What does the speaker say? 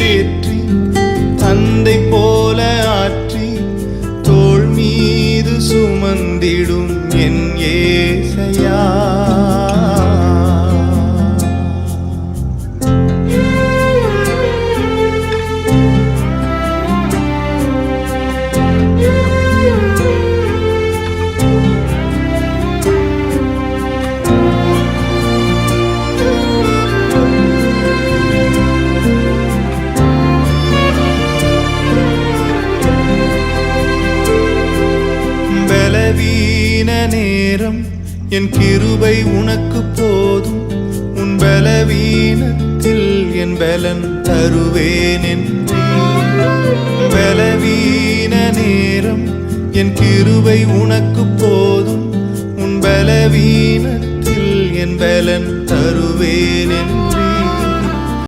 தேற்றி தந்தை போல ஆற்றி தோள் மீது சுமந்திடும் என் ஏசையா. பலவீன நேரம் என் கிருபை உனக்கு போதும், உன் பலவீனத்தில் என் பலன் தருவேன் என்றே. பலவீன நேரம் என் கிருபை உனக்கு போதும், உன் பலவீனத்தில் என் பலன் தருவேன் என்றே.